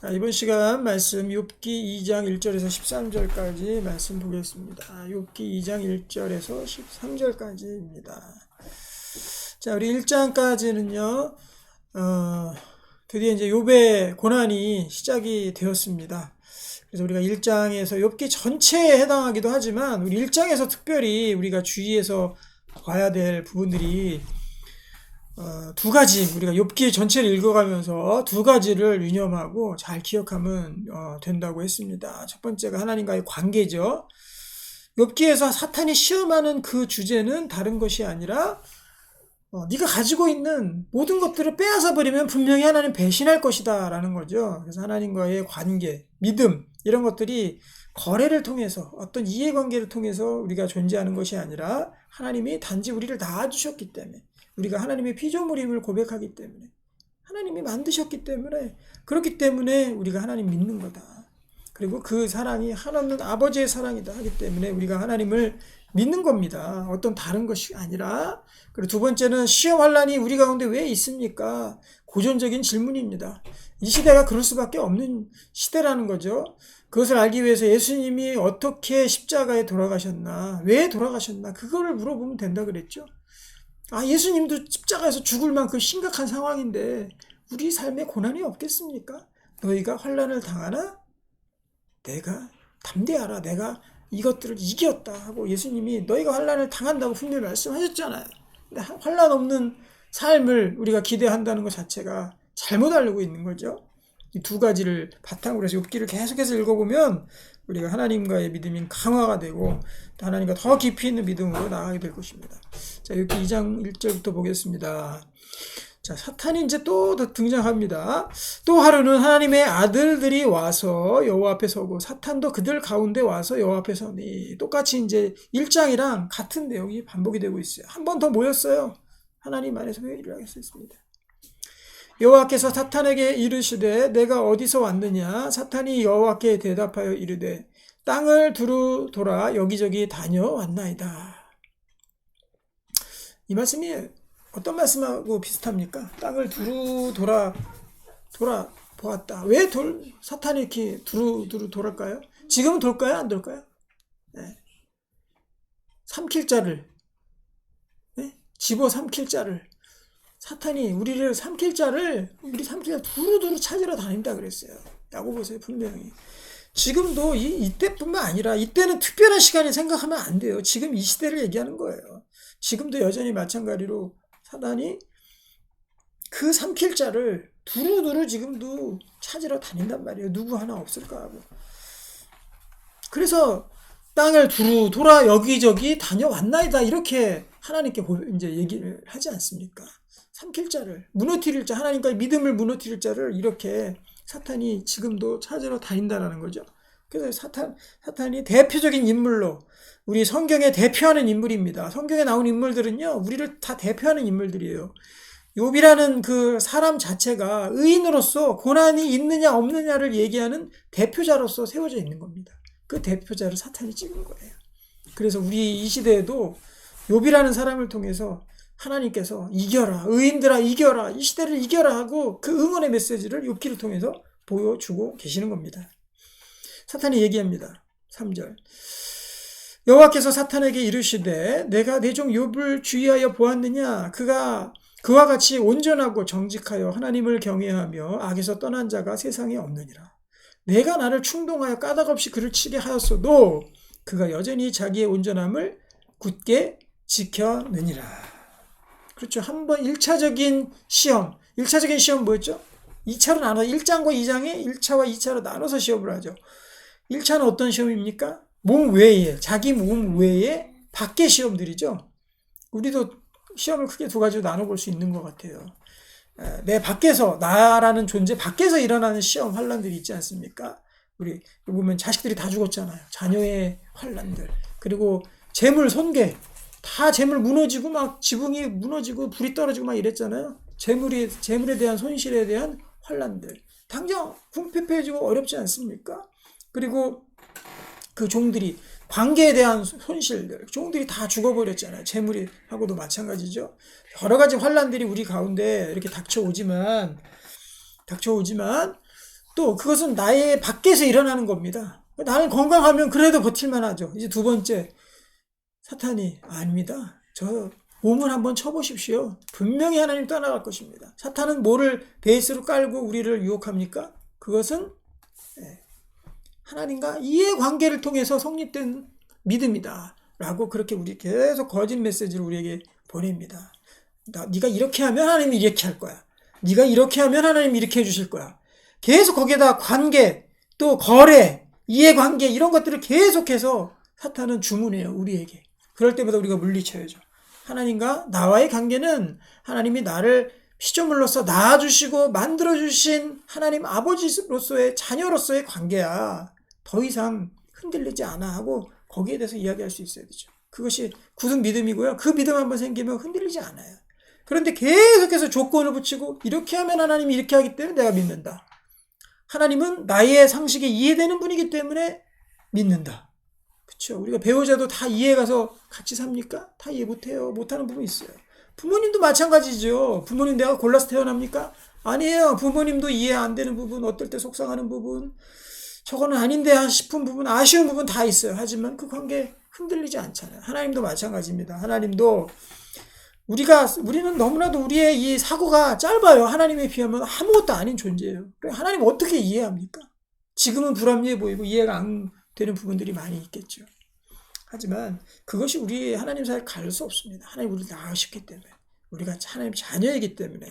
자, 이번 시간 말씀 욥기 2장 1절에서 13절까지 말씀 보겠습니다. 욥기 2장 1절에서 13절까지입니다. 자, 우리 1장까지는요. 드디어 이제 욥의 고난이 시작이 되었습니다. 그래서 우리가 1장에서 욥기 전체에 해당하기도 하지만 우리 1장에서 특별히 우리가 주의해서 봐야 될 부분들이 두 가지, 우리가 욥기 전체를 읽어가면서 두 가지를 유념하고 잘 기억하면 된다고 했습니다. 첫 번째가 하나님과의 관계죠. 욥기에서 사탄이 시험하는 그 주제는 다른 것이 아니라 네가 가지고 있는 모든 것들을 빼앗아 버리면 분명히 하나님 배신할 것이다 라는 거죠. 그래서 하나님과의 관계, 믿음 이런 것들이 거래를 통해서 어떤 이해관계를 통해서 우리가 존재하는 것이 아니라 하나님이 단지 우리를 낳아주셨기 때문에, 우리가 하나님의 피조물임을 고백하기 때문에, 하나님이 만드셨기 때문에, 그렇기 때문에 우리가 하나님 믿는 거다. 그리고 그 사랑이 하나님 아버지의 사랑이다 하기 때문에 우리가 하나님을 믿는 겁니다. 어떤 다른 것이 아니라. 그리고 두 번째는 시험 환난이 우리 가운데 왜 있습니까? 고전적인 질문입니다. 이 시대가 그럴 수밖에 없는 시대라는 거죠. 그것을 알기 위해서 예수님이 어떻게 십자가에 돌아가셨나, 왜 돌아가셨나, 그거를 물어보면 된다 그랬죠. 예수님도 십자가에서 죽을 만큼 심각한 상황인데 우리 삶에 고난이 없겠습니까? 너희가 환난을 당하나 내가 담대하라, 내가 이것들을 이겼다 하고 예수님이 너희가 환난을 당한다고 분명히 말씀하셨잖아요. 근데 환난 없는 삶을 우리가 기대한다는 것 자체가 잘못 알고 있는 거죠. 이 두 가지를 바탕으로 해서 욥기를 계속해서 읽어보면 우리가 하나님과의 믿음이 강화가 되고 또 하나님과 더 깊이 있는 믿음으로 나아가게 될 것입니다. 자, 욥기 2장 1절부터 보겠습니다. 자, 사탄이 이제 또 등장합니다. 또 하루는 하나님의 아들들이 와서 여호와 앞에 서고 사탄도 그들 가운데 와서 여호와 앞에 서니, 똑같이 이제 1장이랑 같은 내용이 반복이 되고 있어요. 한 번 더 모였어요. 하나님 안에서 회의를 하겠습니다. 여호와께서 사탄에게 이르시되 내가 어디서 왔느냐? 사탄이 여호와께 대답하여 이르되 땅을 두루 돌아 여기저기 다녀왔나이다. 이 말씀이 어떤 말씀하고 비슷합니까? 땅을 두루 돌아 보았다. 왜 사탄이 이렇게 두루 돌을까요? 지금은 돌까요? 안 돌까요? 네. 삼킬 자를, 네? 집어 삼킬 자를, 사탄이 우리 삼킬 자를 두루두루 찾으러 다닌다 그랬어요. 야고보서에 분명히. 지금도 이때뿐만 아니라, 이때는 특별한 시간을 생각하면 안 돼요. 지금 이 시대를 얘기하는 거예요. 지금도 여전히 마찬가지로 사탄이 그 삼킬 자를 두루두루 지금도 찾으러 다닌단 말이에요. 누구 하나 없을까 하고. 그래서 땅을 두루 돌아 여기저기 다녀왔나이다, 이렇게 하나님께 이제 얘기를 하지 않습니까? 삼킬 자를, 무너뜨릴 자, 하나님과의 믿음을 무너뜨릴 자를 이렇게 사탄이 지금도 찾으러 다닌다는 거죠. 그래서 사탄이 대표적인 인물로, 우리 성경에 대표하는 인물입니다. 성경에 나온 인물들은요, 우리를 다 대표하는 인물들이에요. 욥이라는 그 사람 자체가 의인으로서 고난이 있느냐 없느냐를 얘기하는 대표자로서 세워져 있는 겁니다. 그 대표자를 사탄이 찍은 거예요. 그래서 우리 이 시대에도 욥이라는 사람을 통해서 하나님께서 이겨라, 의인들아 이겨라, 이 시대를 이겨라 하고 그 응원의 메시지를 욥기를 통해서 보여주고 계시는 겁니다. 사탄이 얘기합니다. 3절. 여호와께서 사탄에게 이르시되 내가 내 종 욥을 주의하여 보았느냐? 그와 같이 온전하고 정직하여 하나님을 경외하며 악에서 떠난 자가 세상에 없느니라. 내가 나를 충동하여 까닭없이 그를 치게 하였어도 그가 여전히 자기의 온전함을 굳게 지켜느니라. 그렇죠. 한번 1차적인 시험 뭐였죠? 2차로 나눠, 1장과 2장에 1차와 2차로 나눠서 시험을 하죠. 1차는 어떤 시험입니까? 몸 외에, 자기 몸 외에 밖의 시험들이죠. 우리도 시험을 크게 두 가지로 나눠볼 수 있는 것 같아요. 내 밖에서, 나라는 존재 밖에서 일어나는 시험, 환난들이 있지 않습니까? 우리 보면 자식들이 다 죽었잖아요. 자녀의 환난들, 그리고 재물 손괴, 다 재물 무너지고 막 지붕이 무너지고 불이 떨어지고 막 이랬잖아요. 재물에 대한 손실에 대한 환난들, 당장 궁핍해지고 어렵지 않습니까? 그리고 그 종들이 관계에 대한 손실들, 종들이 다 죽어버렸잖아요. 재물이 하고도 마찬가지죠. 여러 가지 환난들이 우리 가운데 이렇게 닥쳐오지만 또 그것은 나의 밖에서 일어나는 겁니다. 나는 건강하면 그래도 버틸만 하죠. 이제 두 번째, 사탄이 아닙니다. 저 몸을 한번 쳐보십시오. 분명히 하나님 떠나갈 것입니다. 사탄은 뭐를 베이스로 깔고 우리를 유혹합니까? 그것은 하나님과 이해관계를 통해서 성립된 믿음이다 라고 그렇게 우리 계속 거짓 메시지를 우리에게 보냅니다. 네가 이렇게 하면 하나님이 이렇게 할 거야. 네가 이렇게 하면 하나님이 이렇게 해주실 거야. 계속 거기에다 관계, 또 거래, 이해관계 이런 것들을 계속해서 사탄은 주문해요. 우리에게. 그럴 때마다 우리가 물리쳐야죠. 하나님과 나와의 관계는 하나님이 나를 피조물로서 낳아주시고 만들어주신 하나님 아버지로서의 자녀로서의 관계야. 더 이상 흔들리지 않아 하고 거기에 대해서 이야기할 수 있어야 되죠. 그것이 굳은 믿음이고요. 그 믿음 한번 생기면 흔들리지 않아요. 그런데 계속해서 조건을 붙이고 이렇게 하면 하나님이 이렇게 하기 때문에 내가 믿는다. 하나님은 나의 상식에 이해되는 분이기 때문에 믿는다. 그렇죠? 우리가 배우자도 다 이해가서 같이 삽니까? 다 이해 못해요. 못하는 부분이 있어요. 부모님도 마찬가지죠. 부모님 내가 골라서 태어납니까? 아니에요. 부모님도 이해 안 되는 부분, 어떨 때 속상하는 부분, 저거는 아닌데 싶은 부분, 아쉬운 부분 다 있어요. 하지만 그 관계 흔들리지 않잖아요. 하나님도 마찬가지입니다. 하나님도 우리는 너무나도 우리의 이 사고가 짧아요. 하나님에 비하면 아무것도 아닌 존재예요. 하나님 어떻게 이해합니까? 지금은 불합리해 보이고 이해가 안 되는 부분들이 많이 있겠죠. 하지만 그것이 우리 하나님 사이에 갈 수 없습니다. 하나님 우리를 낳으셨기 때문에, 우리가 하나님 자녀이기 때문에.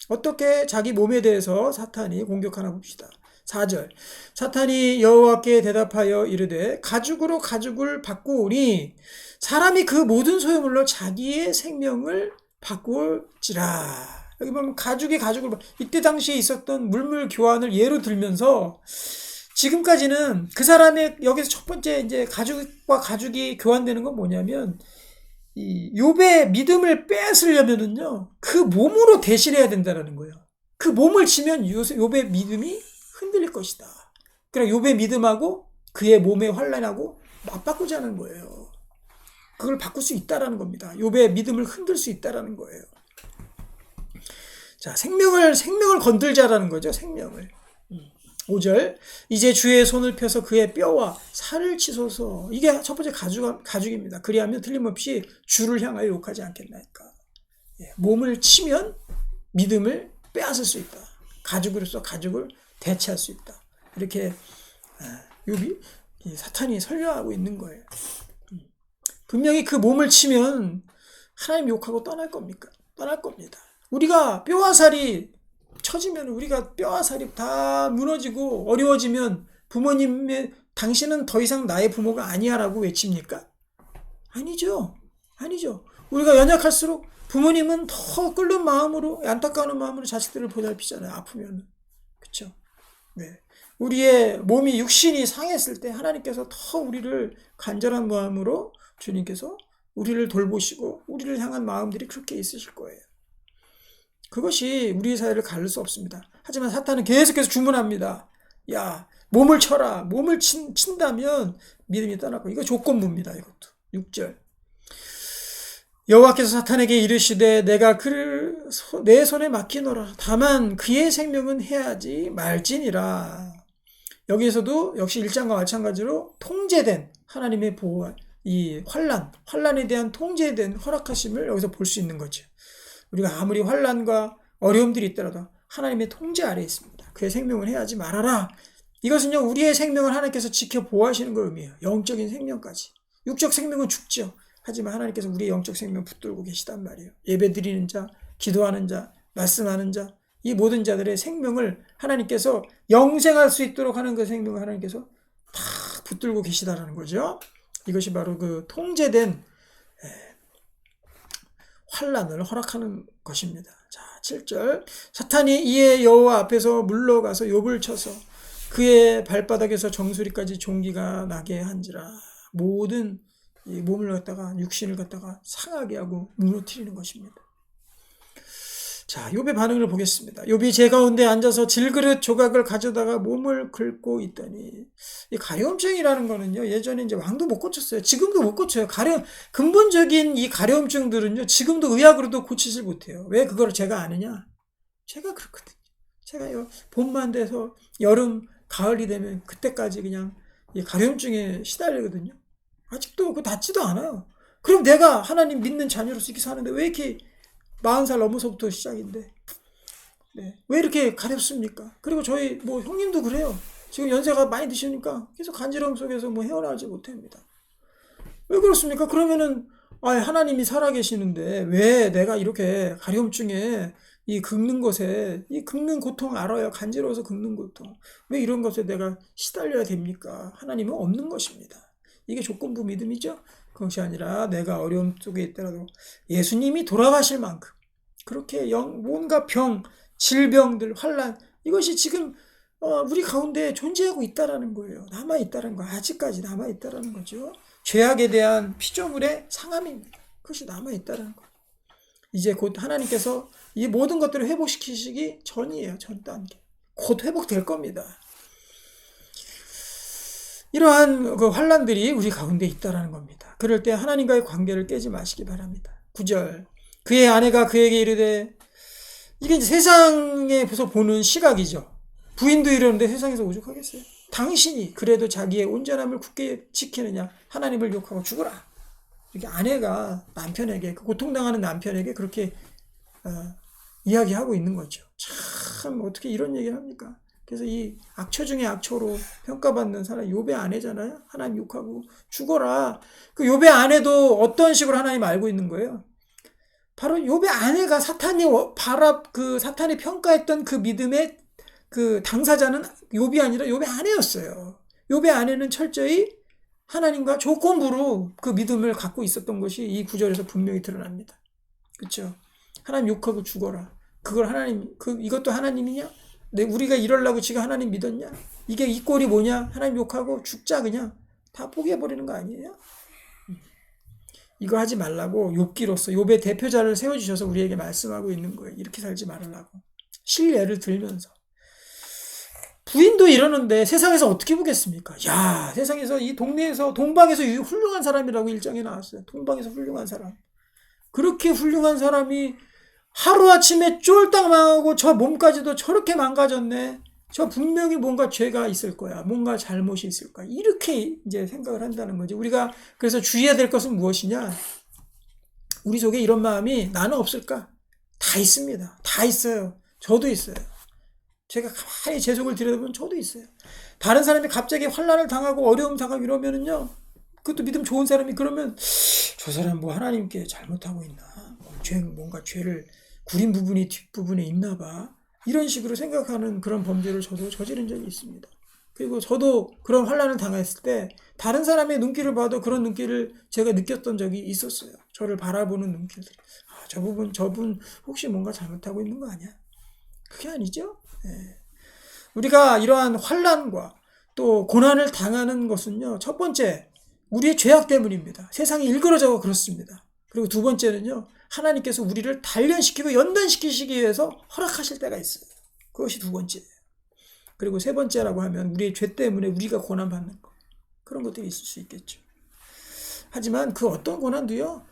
어떻게 자기 몸에 대해서 사탄이 공격하나 봅시다. 4절, 사탄이 여호와께 대답하여 이르되 가죽으로 가죽을 바꾸오니 사람이 그 모든 소유물로 자기의 생명을 바꾸지라. 여기 보면 가죽이 가죽을, 이때 당시에 있었던 물물 교환을 예로 들면서 지금까지는 그 사람의, 여기서 첫 번째 이제 가죽과 가죽이 교환되는 건 뭐냐면, 이 욥의 믿음을 뺏으려면은요, 그 몸으로 대신해야 된다는 거예요. 그 몸을 치면 욥의 믿음이 흔들릴 것이다. 그러니까 욥의 믿음하고 그의 몸의 환난하고 맞바꾸자는 거예요. 그걸 바꿀 수 있다라는 겁니다. 욥의 믿음을 흔들 수 있다라는 거예요. 자, 생명을 건들자라는 거죠. 생명을. 5절, 이제 주의 손을 펴서 그의 뼈와 살을 치소서. 이게 첫 번째 가죽입니다. 그리하면 틀림없이 주를 향하여 욕하지 않겠나이까. 몸을 치면 믿음을 빼앗을 수 있다. 가죽으로서 가죽을 대체할 수 있다. 이렇게 욥이 사탄이 설명하고 있는 거예요. 분명히 그 몸을 치면 하나님 욕하고 떠날 겁니까? 떠날 겁니다. 우리가 뼈와 살이 처지면, 우리가 뼈와 살이 다 무너지고 어려워지면 부모님의 당신은 더 이상 나의 부모가 아니야라고 외칩니까? 아니죠. 우리가 연약할수록 부모님은 더 끓는 마음으로, 안타까운 마음으로 자식들을 보살피잖아요. 아프면. 그렇죠? 네. 우리의 몸이, 육신이 상했을 때 하나님께서 더 우리를 간절한 마음으로 주님께서 우리를 돌보시고 우리를 향한 마음들이 그렇게 있으실 거예요. 그것이 우리 사회를 가를 수 없습니다. 하지만 사탄은 계속해서 주문합니다. 야, 몸을 쳐라. 몸을 친다면 믿음이 떠나고. 이거 조건부입니다. 이것도. 6절. 여호와께서 사탄에게 이르시되 내가 그를 내 손에 맡기노라. 다만 그의 생명은 해하지 말지니라. 여기에서도 역시 1장과 마찬가지로 통제된 하나님의 보호, 이 환난에 대한 통제된 허락하심을 여기서 볼 수 있는 거죠. 우리가 아무리 환난과 어려움들이 있더라도 하나님의 통제 아래에 있습니다. 그의 생명을 해하지 말아라. 이것은요, 우리의 생명을 하나님께서 지켜 보호하시는 걸 의미해요. 영적인 생명까지. 육적 생명은 죽죠. 하지만 하나님께서 우리의 영적 생명 붙들고 계시단 말이에요. 예배 드리는 자, 기도하는 자, 말씀하는 자, 이 모든 자들의 생명을 하나님께서 영생할 수 있도록 하는 그 생명을 하나님께서 다 붙들고 계시다라는 거죠. 이것이 바로 그 통제된 환난을 허락하는 것입니다. 자, 7절. 사탄이 이에 여호와 앞에서 물러가서 욥을 쳐서 그의 발바닥에서 정수리까지 종기가 나게 한지라. 모든 이 몸을 갖다가, 육신을 갖다가 상하게 하고 무너뜨리는 것입니다. 자, 욥의 반응을 보겠습니다. 욥이 제 가운데 앉아서 질그릇 조각을 가져다가 몸을 긁고 있더니, 이 가려움증이라는 거는요, 예전에 이제 왕도 못 고쳤어요. 지금도 못 고쳐요. 근본적인 이 가려움증들은요, 지금도 의학으로도 고치질 못해요. 왜 그걸 제가 아느냐? 제가 그렇거든요. 제가 봄만 돼서 여름, 가을이 되면 그때까지 그냥 이 가려움증에 시달리거든요. 아직도 그 낫지도 않아요. 그럼 내가 하나님 믿는 자녀로서 이렇게 사는데 왜 이렇게 40살 넘어서부터 시작인데 네. 왜 이렇게 가렵습니까? 그리고 저희 뭐 형님도 그래요. 지금 연세가 많이 드시니까 계속 간지러움 속에서 뭐 헤어나지 못합니다. 왜 그렇습니까? 그러면은 하나님이 살아계시는데 왜 내가 이렇게 가려움증에 이 긁는 것에 이 긁는 고통 알아요. 간지러워서 긁는 고통. 왜 이런 것에 내가 시달려야 됩니까? 하나님은 없는 것입니다. 이게 조건부 믿음이죠. 그것이 아니라 내가 어려움 속에 있더라도 예수님이 돌아가실 만큼 그렇게 뭔가 병, 질병들, 환난 이것이 지금 우리 가운데 존재하고 있다라는 거예요. 남아있다는 거. 아직까지 남아있다라는 거죠. 죄악에 대한 피조물의 상함입니다. 그것이 남아있다는 거. 이제 곧 하나님께서 이 모든 것들을 회복시키시기 전이에요. 전 단계. 곧 회복될 겁니다. 이러한 그 환란들이 우리 가운데 있다라는 겁니다. 그럴 때 하나님과의 관계를 깨지 마시기 바랍니다. 9절. 그의 아내가 그에게 이르되 이게 이제 세상에서 보는 시각이죠. 부인도 이러는데 세상에서 오죽하겠어요. 당신이 그래도 자기의 온전함을 굳게 지키느냐 하나님을 욕하고 죽어라. 이렇게 아내가 남편에게 고통당하는 남편에게 그렇게 이야기하고 있는 거죠. 참 어떻게 이런 얘기를 합니까? 그래서 이 악처 중에 악처로 평가받는 사람 욥의 아내잖아요. 하나님 욕하고 죽어라. 그 욥의 아내도 어떤 식으로 하나님 알고 있는 거예요? 바로 욥의 아내가 사탄이 평가했던 그 믿음의 그 당사자는 욥이 아니라 욥의 아내였어요. 욥의 아내는 철저히 하나님과 조건부로 그 믿음을 갖고 있었던 것이 이 구절에서 분명히 드러납니다. 그렇죠? 하나님 욕하고 죽어라. 그걸 이것도 하나님이냐? 우리가 이러려고 지금 하나님 믿었냐? 이게 이 꼴이 뭐냐? 하나님 욕하고 죽자 그냥 다 포기해버리는 거 아니에요? 이거 하지 말라고 욥기로서 욥의 대표자를 세워주셔서 우리에게 말씀하고 있는 거예요. 이렇게 살지 말으라고. 실례를 들면서. 부인도 이러는데 세상에서 어떻게 보겠습니까? 야, 세상에서 이 동네에서 동방에서 훌륭한 사람이라고 일장에 나왔어요. 동방에서 훌륭한 사람. 그렇게 훌륭한 사람이 하루아침에 쫄딱 망하고 저 몸까지도 저렇게 망가졌네. 저 분명히 뭔가 죄가 있을 거야. 뭔가 잘못이 있을 거야. 이렇게 이제 생각을 한다는 거지. 우리가 그래서 주의해야 될 것은 무엇이냐? 우리 속에 이런 마음이 나는 없을까? 다 있습니다. 다 있어요. 저도 있어요. 제가 가만히 제 속을 들여다보면 저도 있어요. 다른 사람이 갑자기 환난을 당하고 어려움 당하고 이러면은요. 그것도 믿음 좋은 사람이 그러면 저 사람 뭐 하나님께 잘못하고 있나? 뭔가 죄를 구린 부분이 뒷부분에 있나 봐. 이런 식으로 생각하는 그런 범죄를 저도 저지른 적이 있습니다. 그리고 저도 그런 환난을 당했을 때 다른 사람의 눈길을 봐도 그런 눈길을 제가 느꼈던 적이 있었어요. 저를 바라보는 눈길들. 저분 혹시 뭔가 잘못하고 있는 거 아니야? 그게 아니죠. 네. 우리가 이러한 환난과 또 고난을 당하는 것은요. 첫 번째, 우리의 죄악 때문입니다. 세상이 일그러져 그렇습니다. 그리고 두 번째는요. 하나님께서 우리를 단련시키고 연단시키시기 위해서 허락하실 때가 있어요. 그것이 두 번째예요. 그리고 세 번째라고 하면 우리의 죄 때문에 우리가 고난받는 것. 그런 것들이 있을 수 있겠죠. 하지만 그 어떤 고난도요.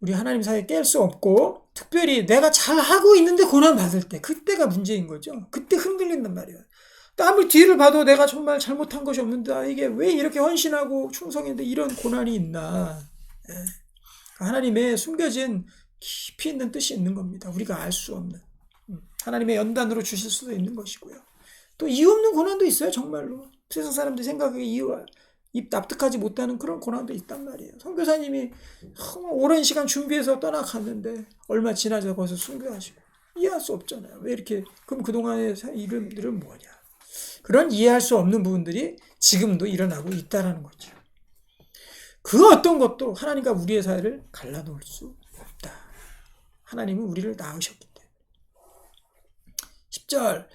우리 하나님 사이에 깰 수 없고 특별히 내가 잘하고 있는데 고난받을 때 그때가 문제인 거죠. 그때 흔들린단 말이에요. 또 아무리 뒤를 봐도 내가 정말 잘못한 것이 없는데 이게 왜 이렇게 헌신하고 충성했는데 이런 고난이 있나. 하나님의 숨겨진 깊이 있는 뜻이 있는 겁니다. 우리가 알 수 없는. 하나님의 연단으로 주실 수도 있는 것이고요. 또 이유 없는 고난도 있어요. 정말로. 세상 사람들이 생각하기에 입 납득하지 못하는 그런 고난도 있단 말이에요. 선교사님이 오랜 시간 준비해서 떠나갔는데 얼마 지나서 거기서 순교하시고 이해할 수 없잖아요. 왜 이렇게 그럼 그동안의 일은 뭐냐. 그런 이해할 수 없는 부분들이 지금도 일어나고 있다는 거죠. 그 어떤 것도 하나님과 우리의 사이를 갈라놓을 수 없다. 하나님은 우리를 낳으셨기 때문에. 10절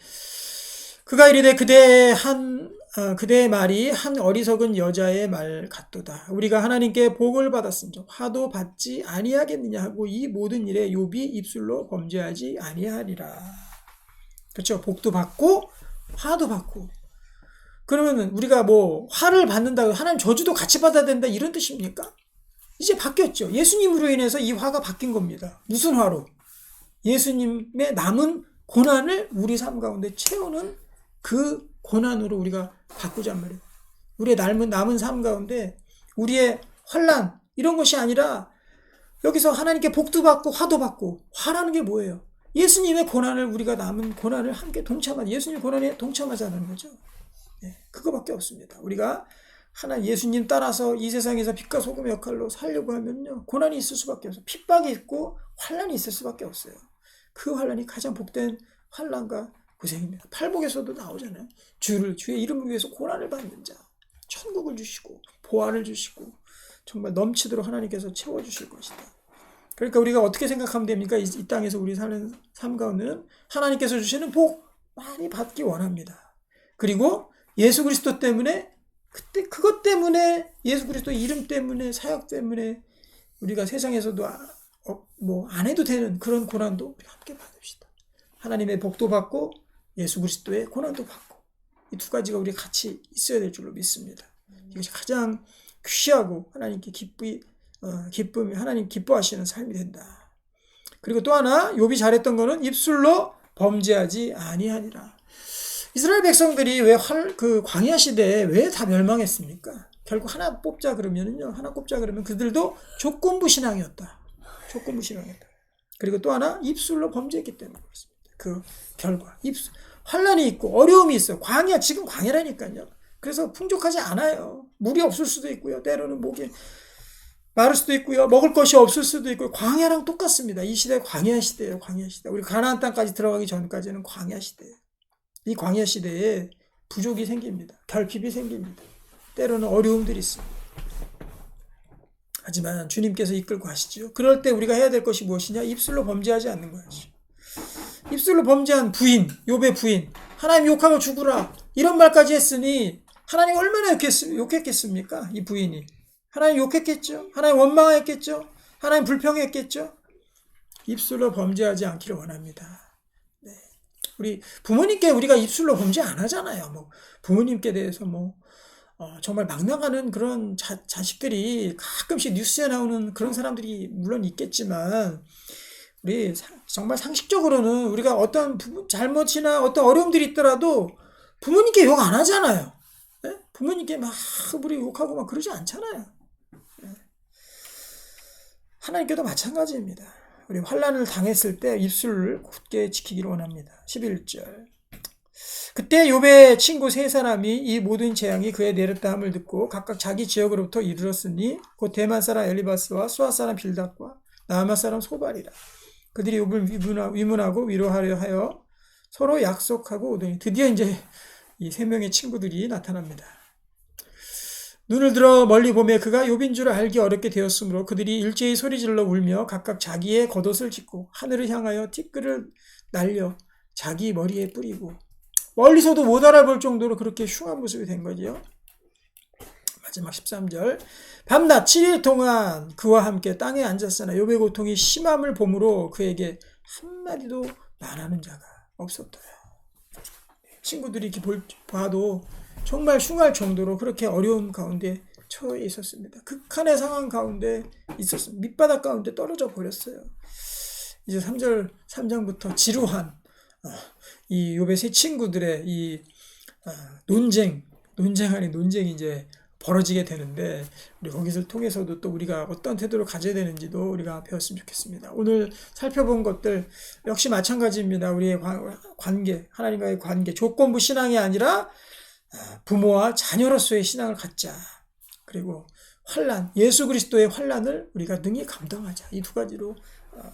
그가 이르되 그대의 말이 한 어리석은 여자의 말 같도다. 우리가 하나님께 복을 받았은즉 화도 받지 아니하겠느냐 하고 이 모든 일에 욥이 입술로 범죄하지 아니하리라. 그렇죠. 복도 받고 화도 받고. 그러면 우리가 뭐 화를 받는다고 하나님 저주도 같이 받아야 된다 이런 뜻입니까? 이제 바뀌었죠. 예수님으로 인해서 이 화가 바뀐 겁니다. 무슨 화로? 예수님의 남은 고난을 우리 삶 가운데 채우는 그 고난으로 우리가 바꾸잔 말이에요. 우리의 남은 삶 가운데 우리의 환난 이런 것이 아니라 여기서 하나님께 복도 받고 화도 받고, 화라는 게 뭐예요? 예수님의 고난을, 우리가 남은 고난을 함께 예수님의 고난에 동참하자는 거죠. 네, 그거밖에 없습니다. 우리가 예수님 따라서 이 세상에서 빛과 소금의 역할로 살려고 하면요, 고난이 있을 수밖에 없어요. 핍박이 있고 환난이 있을 수밖에 없어요. 그 환난이 가장 복된 환난과 고생입니다. 팔복에서도 나오잖아요. 주의 이름을 위해서 고난을 받는 자, 천국을 주시고 보화를 주시고 정말 넘치도록 하나님께서 채워주실 것이다. 그러니까 우리가 어떻게 생각하면 됩니까? 이 땅에서 우리 사는 삶 가운데는 하나님께서 주시는 복 많이 받기 원합니다. 그리고 예수 그리스도 때문에, 그것 때문에, 예수 그리스도 이름 때문에, 사역 때문에 우리가 세상에서도 안 해도 되는 그런 고난도 우리가 함께 받읍시다. 하나님의 복도 받고 예수 그리스도의 고난도 받고, 이 두 가지가 우리 같이 있어야 될 줄로 믿습니다. 이것이 가장 귀하고 하나님 기뻐하시는 삶이 된다. 그리고 또 하나, 욥이 잘했던 거는 입술로 범죄하지 아니하니라. 이스라엘 백성들이 왜 그 광야 시대에 왜 다 멸망했습니까? 결국 하나 꼽자 그러면 그들도 조건부 신앙이었다. 그리고 또 하나, 입술로 범죄했기 때문에 그렇습니다. 그 결과, 환난이 있고 어려움이 있어요. 지금 광야라니까요. 그래서 풍족하지 않아요. 물이 없을 수도 있고요. 때로는 목이 마를 수도 있고요. 먹을 것이 없을 수도 있고요. 광야랑 똑같습니다. 이 시대 광야 시대예요. 우리 가나안 땅까지 들어가기 전까지는 광야 시대예요. 이 광야 시대에 부족이 생깁니다. 결핍이 생깁니다. 때로는 어려움들이 있습니다. 하지만 주님께서 이끌고 가시죠. 그럴 때 우리가 해야 될 것이 무엇이냐? 입술로 범죄하지 않는 거죠. 입술로 범죄한 욥의 부인, 하나님 욕하고 죽으라 이런 말까지 했으니 하나님 얼마나 욕했겠습니까? 이 부인이 하나님 욕했겠죠. 하나님 원망했겠죠. 하나님 불평했겠죠. 입술로 범죄하지 않기를 원합니다. 네. 우리 부모님께 우리가 입술로 범죄 안 하잖아요. 부모님께 대해서 정말 막 나가는 그런 자식들이 가끔씩 뉴스에 나오는 그런 사람들이 물론 있겠지만, 우리 정말 상식적으로는 우리가 어떤 잘못이나 어떤 어려움들이 있더라도 부모님께 욕 안 하잖아요. 네? 부모님께 막 우리 욕하고 막 그러지 않잖아요. 네. 하나님께도 마찬가지입니다. 우리 환난을 당했을 때 입술을 굳게 지키기를 원합니다. 11절. 그때 욥의 친구 세 사람이 이 모든 재앙이 그에 내렸다 함을 듣고 각각 자기 지역으로부터 이르렀으니 곧 대만 사람 엘리바스와 수아 사람 빌닷과 나아마 사람 소발이라. 그들이 욥을 위문하고 위로하려 하여 서로 약속하고 오더니 드디어 이제 이 세 명의 친구들이 나타납니다. 눈을 들어 멀리 보매 그가 욥인 줄 알기 어렵게 되었으므로 그들이 일제히 소리질러 울며 각각 자기의 겉옷을 찢고 하늘을 향하여 티끌을 날려 자기 머리에 뿌리고, 멀리서도 못 알아볼 정도로 그렇게 흉한 모습이 된 거지요. 마지막 13절. 밤낮 7일 동안 그와 함께 땅에 앉았으나 욥의 고통이 심함을 보므로 그에게 한마디도 말하는 자가 없었더라. 친구들이 이렇게 봐도 정말 흉할 정도로 그렇게 어려운 가운데 처해 있었습니다. 극한의 상황 가운데 있었습니다. 밑바닥 가운데 떨어져 버렸어요. 이제 3장부터 지루한 이 욥의 세 친구들의 이 논쟁 아닌 논쟁이 이제 벌어지게 되는데, 우리 거기서 통해서도 또 우리가 어떤 태도를 가져야 되는지도 우리가 배웠으면 좋겠습니다. 오늘 살펴본 것들 역시 마찬가지입니다. 우리의 관계, 하나님과의 관계, 조건부 신앙이 아니라 부모와 자녀로서의 신앙을 갖자. 그리고 환난, 예수 그리스도의 환난을 우리가 능히 감당하자. 이 두 가지로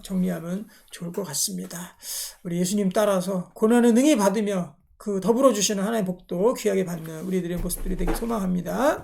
정리하면 좋을 것 같습니다. 우리 예수님 따라서 고난을 능히 받으며 그 더불어 주시는 하나님의 복도 귀하게 받는 우리들의 모습들이 되길 소망합니다.